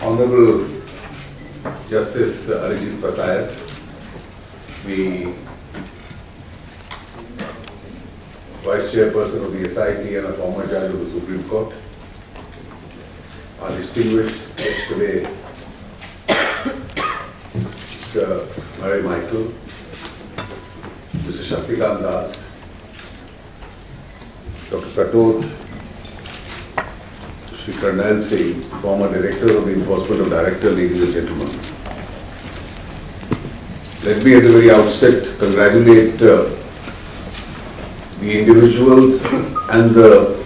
Honorable Justice Arijit Pasayat, the Vice Chairperson of the SIT and a former judge of the Supreme Court, our distinguished guest today, Mr. Murray Michael, Mr. Shaktikant Das, Dr. Katod, Shri Karnail Singh, former Director of the Enforcement of Director, ladies and gentlemen. Let me at the very outset congratulate the individuals and the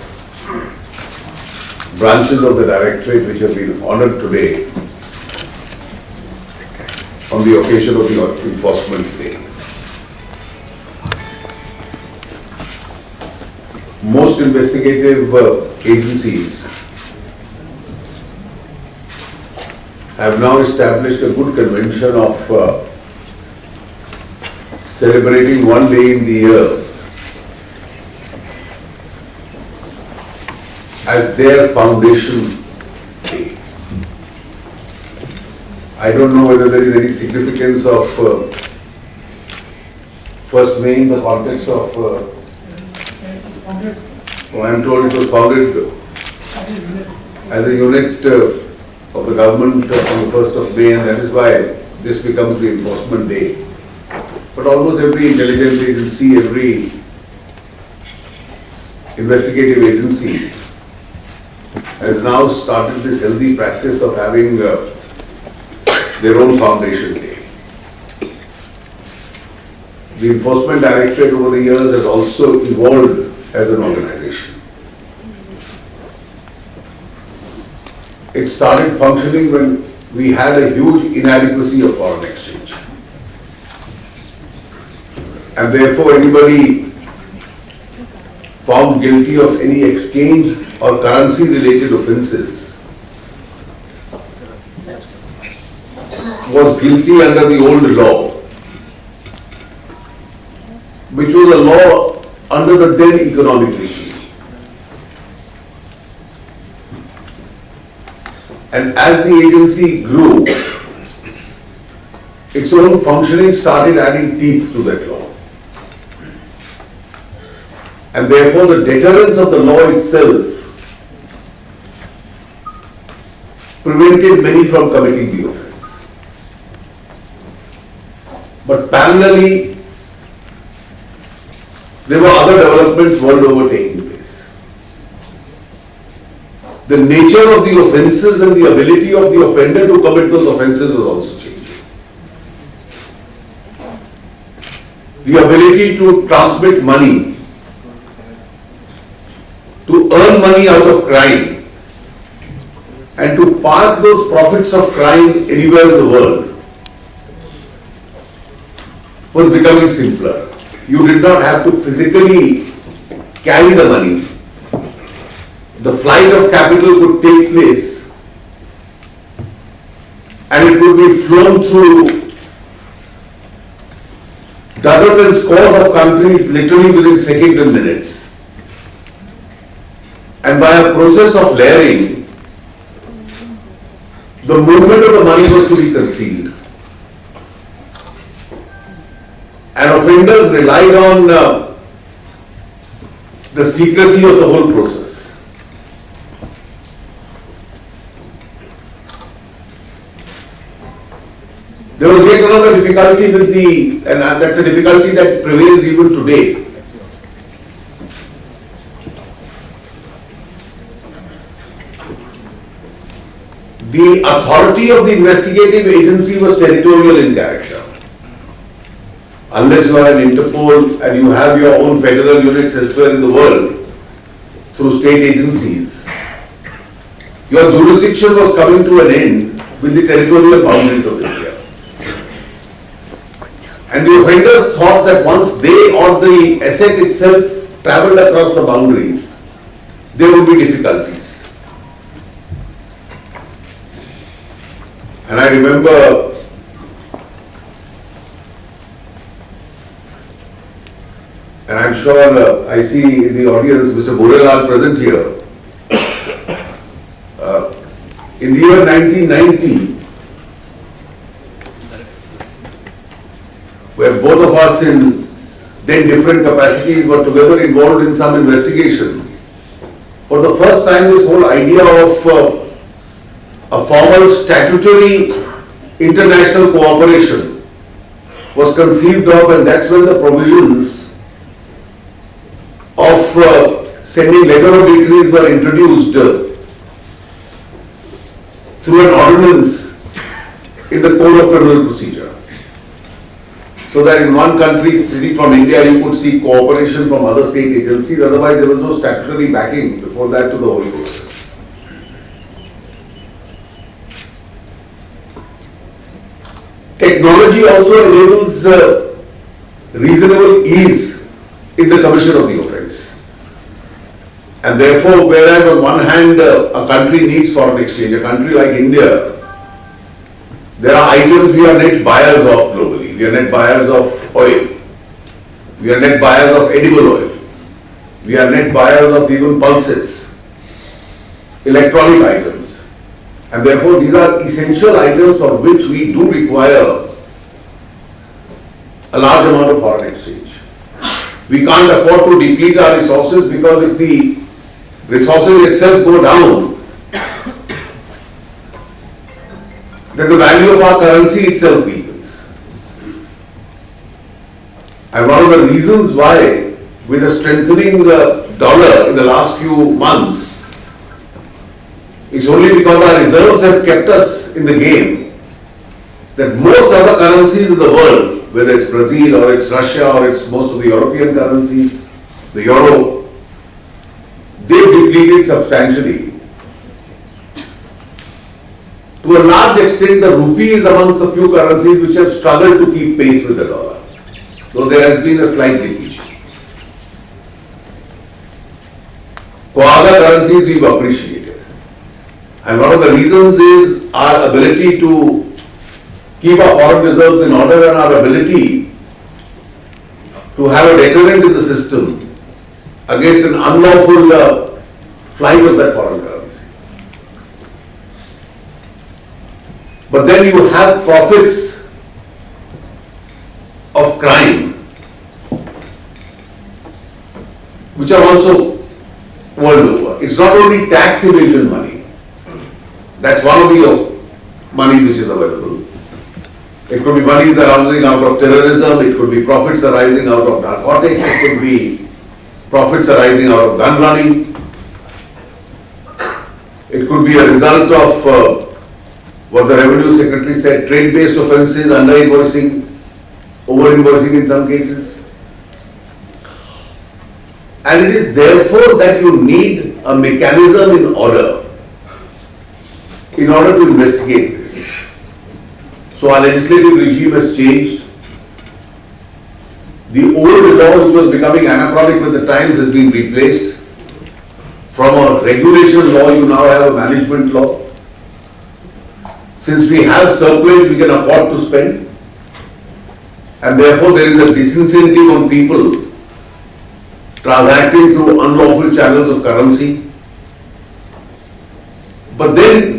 branches of the Directorate which have been honoured today on the occasion of the Enforcement Day. Most investigative agencies have now established a good convention of celebrating one day in the year as their foundation day. I don't know whether there is any significance of 1st May in the context of I am told it was founded as a unit of the government on the 1st of May, and that is why this becomes the Enforcement Day. But almost every intelligence agency, every investigative agency has now started this healthy practice of having their own foundation day. The Enforcement Directorate over the years has also evolved as an organization. It started functioning when we had a huge inadequacy of foreign exchange. And therefore anybody found guilty of any exchange or currency related offences was guilty under the old law, which was a law under the then economic regime. And as the agency grew, its own functioning started adding teeth to that law. And therefore the deterrence of the law itself prevented many from committing the offence. But parallelly, there were other developments world over taking place. The nature of the offences and the ability of the offender to commit those offences was also changing. The ability to transmit money, to earn money out of crime, and to park those profits of crime anywhere in the world was becoming simpler. You did not have to physically carry the money. The flight of capital could take place and it could be flown through dozens and scores of countries literally within seconds and minutes. And by a process of layering, the movement of the money was to be concealed. And offenders relied on the secrecy of the whole process. There was yet another difficulty with and that's a difficulty that prevails even today. The authority of the investigative agency was territorial in character. Unless you are an Interpol and you have your own federal units elsewhere in the world through state agencies, your jurisdiction was coming to an end with the territorial boundaries of India. And the offenders thought that once they or the asset itself travelled across the boundaries, there would be difficulties. And I remember and I'm sure I see in the audience Mr. Borelal present here. In the year 1990, where both of us in then different capacities were together involved in some investigation, for the first time this whole idea of a formal statutory international cooperation was conceived of, and that's when the provisions of sending letter of decrees were introduced through an ordinance in the Code of Criminal Procedure. So that in one country, sitting from India, you could seek cooperation from other state agencies, otherwise there was no statutory backing before that to the whole process. Technology also enables reasonable ease in the commission of the offence. And therefore, whereas on one hand a country needs foreign exchange, a country like India, there are items we are net buyers of globally. We are net buyers of oil. We are net buyers of edible oil. We are net buyers of even pulses, electronic items. And therefore, these are essential items for which we do require a large amount of foreign exchange. We can't afford to deplete our resources, because if the resources itself go down, then the value of our currency itself weakens. And one of the reasons why, with a strengthening dollar in the last few months, it's only because our reserves have kept us in the game, that most other currencies in the world, whether it's Brazil or it's Russia or it's most of the European currencies, the euro, they've depleted substantially. To a large extent, the rupee is amongst the few currencies which have struggled to keep pace with the dollar, though there has been a slight depletion. For other currencies, we've appreciated. And one of the reasons is our ability to keep our foreign reserves in order, and our ability to have a deterrent in the system against an unlawful flight of that foreign currency. But then you have profits of crime, which are also world over. It's not only tax evasion money. That's one of the monies which is available. It could be monies arising out of terrorism, it could be profits arising out of narcotics, it could be profits arising out of gun running. It could be a result of what the Revenue Secretary said, trade-based offences, under-invoicing, over-invoicing in some cases. And it is therefore that you need a mechanism in order to investigate this. So our legislative regime has changed. The old law, which was becoming anachronic with the times, has been replaced. From a regulation law, you now have a management law. Since we have surplus, we can afford to spend. And therefore, there is a disincentive on people transacting through unlawful channels of currency. But then,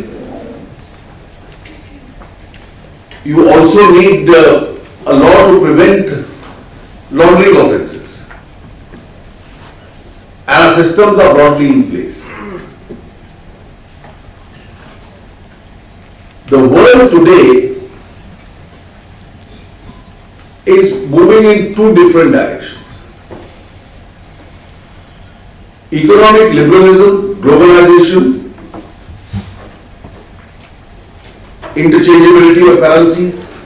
you also need a law to prevent laundering offences. And our systems are broadly in place. The world today is moving in two different directions. Economic liberalism, globalization, interchangeability of currencies,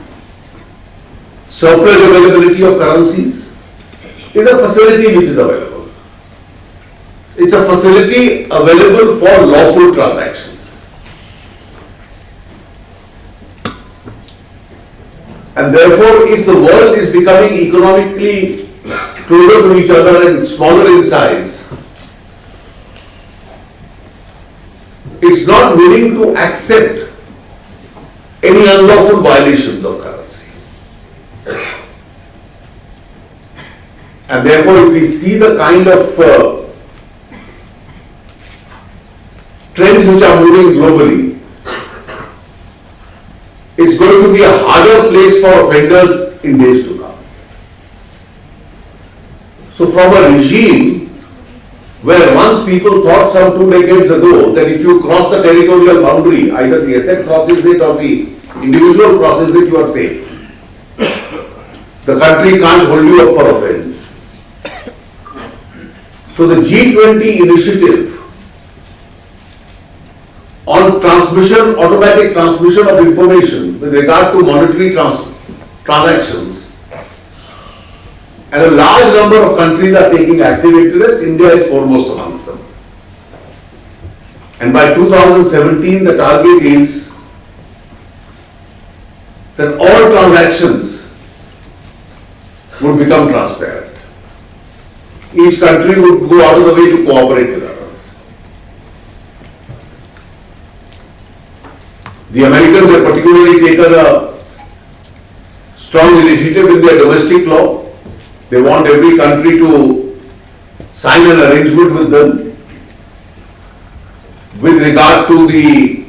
surplus availability of currencies is a facility which is available. It's a facility available for lawful transactions. And therefore, if the world is becoming economically closer to each other and smaller in size, it's not willing to accept any unlawful violations of currency. And therefore, if we see the kind of trends which are moving globally, it's going to be a harder place for offenders in days to come. So from a regime where once people thought some 2 decades ago that if you cross the territorial boundary, either the asset crosses it or the individual crosses it, you are safe. The country can't hold you up for offense. So the G20 initiative on transmission, automatic transmission of information with regard to monetary transactions, and a large number of countries are taking active interest. India is foremost amongst them. And by 2017, the target is that all transactions would become transparent. Each country would go out of the way to cooperate with others. The Americans have particularly taken a strong initiative in their domestic law. They want every country to sign an arrangement with them with regard to the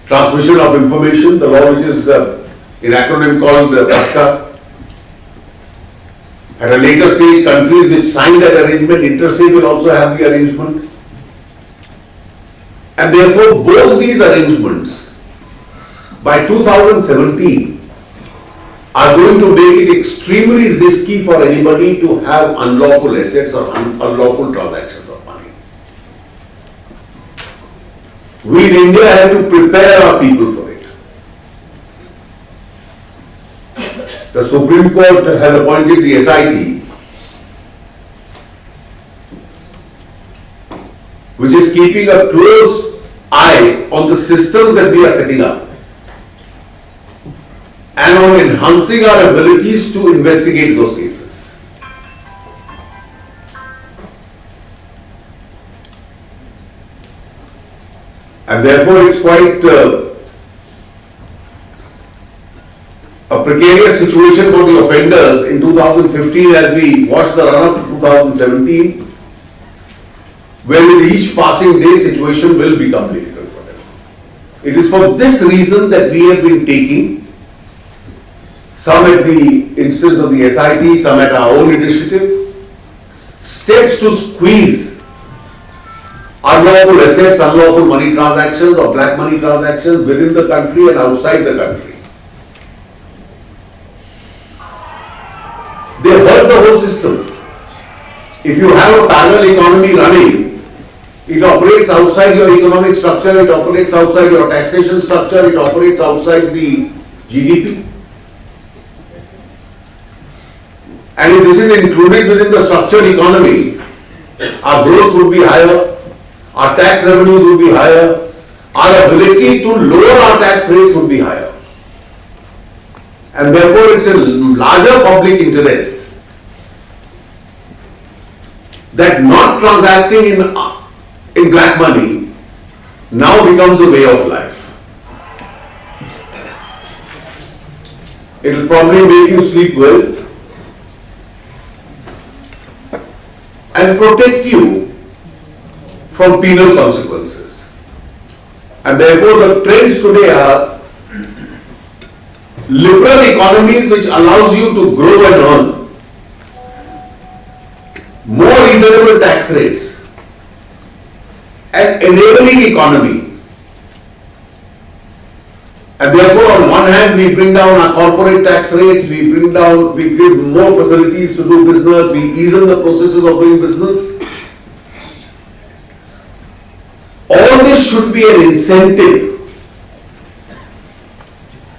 transmission of information, the law which is in acronym called FATCA. At a later stage, countries which sign that arrangement, interstate, will also have the arrangement. And therefore, both these arrangements, by 2017, are going to make it extremely risky for anybody to have unlawful assets or unlawful transactions of money. We in India have to prepare our people for it. The Supreme Court has appointed the SIT, which is keeping a close eye on the systems that we are setting up and on enhancing our abilities to investigate those cases. And therefore it's quite a precarious situation for the offenders in 2015 as we watch the run-up to 2017, where with each passing day situation will become difficult for them. It is for this reason that we have been taking, some at the instance of the SIT, some at our own initiative, steps to squeeze unlawful assets, unlawful money transactions or black money transactions within the country and outside the country. They hurt the whole system. If you have a parallel economy running, it operates outside your economic structure, it operates outside your taxation structure, it operates outside the GDP. And if this is included within the structured economy, our growth would be higher, our tax revenues would be higher, our ability to lower our tax rates would be higher. And therefore it's a larger public interest that not transacting in black money now becomes a way of life. It will probably make you sleep well and protect you from penal consequences. And therefore the trends today are liberal economies which allows you to grow and earn, more reasonable tax rates, and enabling economy. And therefore on one hand we bring down our corporate tax rates, we give more facilities to do business, we ease in the processes of doing business. All this should be an incentive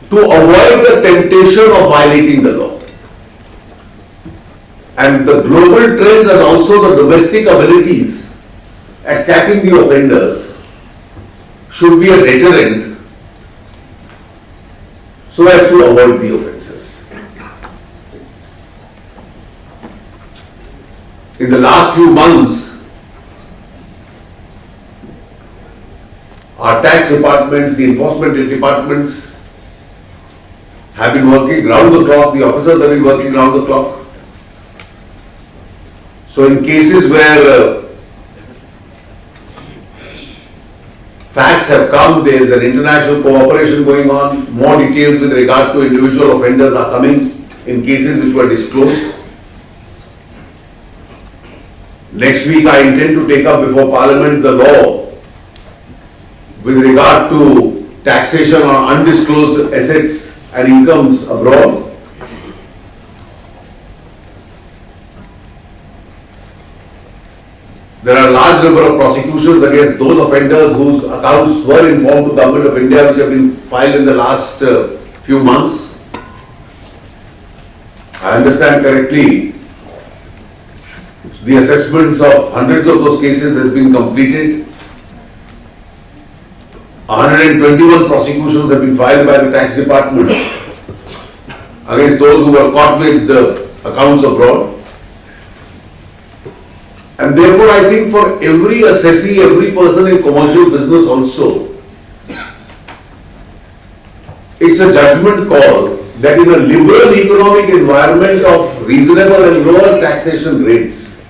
to avoid the temptation of violating the law. And the global trends and also the domestic abilities at catching the offenders should be a deterrent so as to avoid the offences. In the last few months, our tax departments, the enforcement departments have been working round the clock, the officers have been working round the clock. So in cases where facts have come, there is an international cooperation going on, more details with regard to individual offenders are coming in cases which were disclosed. Next week I intend to take up before Parliament the law with regard to taxation on undisclosed assets and incomes abroad. There are a large number of prosecutions against those offenders whose accounts were informed to Government of India, which have been filed in the last few months. I understand correctly, the assessments of hundreds of those cases has been completed. 121 prosecutions have been filed by the tax department against those who were caught with accounts abroad. And therefore, I think for every assessee, every person in commercial business also, it's a judgment call that in a liberal economic environment of reasonable and lower taxation rates,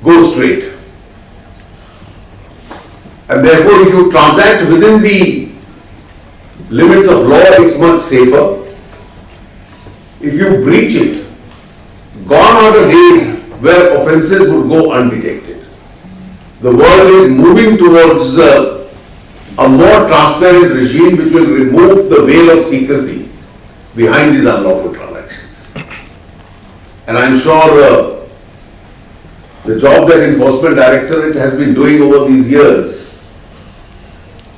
go straight. And therefore, if you transact within the limits of law, it's much safer. If you breach it, gone are the days where offences would go undetected. The world is moving towards a more transparent regime which will remove the veil of secrecy behind these unlawful transactions. And I'm sure the job that Enforcement Directorate has been doing over these years,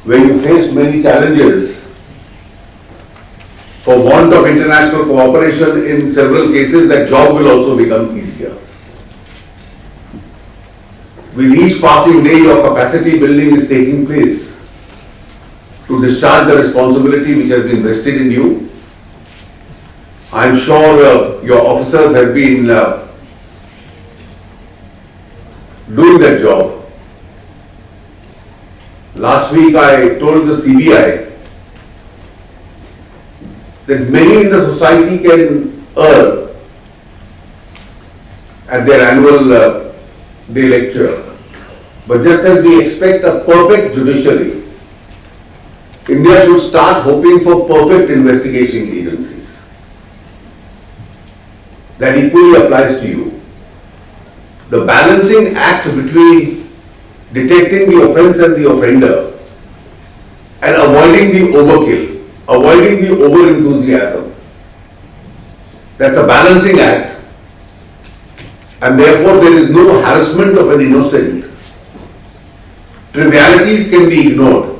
where you faced many challenges for want of international cooperation in several cases, that job will also become easier. With each passing day, your capacity building is taking place to discharge the responsibility which has been vested in you. I am sure your officers have been doing that job. Last week I told the CBI that many in the society can err at their annual day lecture. But just as we expect a perfect judiciary, India should start hoping for perfect investigation agencies. That equally applies to you. The balancing act between detecting the offence and the offender and avoiding the overkill, avoiding the over-enthusiasm. That's a balancing act, and therefore there is no harassment of an innocent. Trivialities can be ignored,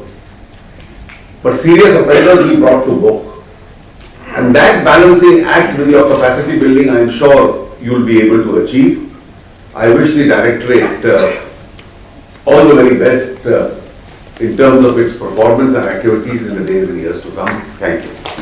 but serious offenders will be brought to book. And that balancing act with your capacity building, I am sure you will be able to achieve. I wish the Directorate all the very best in terms of its performance and activities in the days and years to come. Thank you.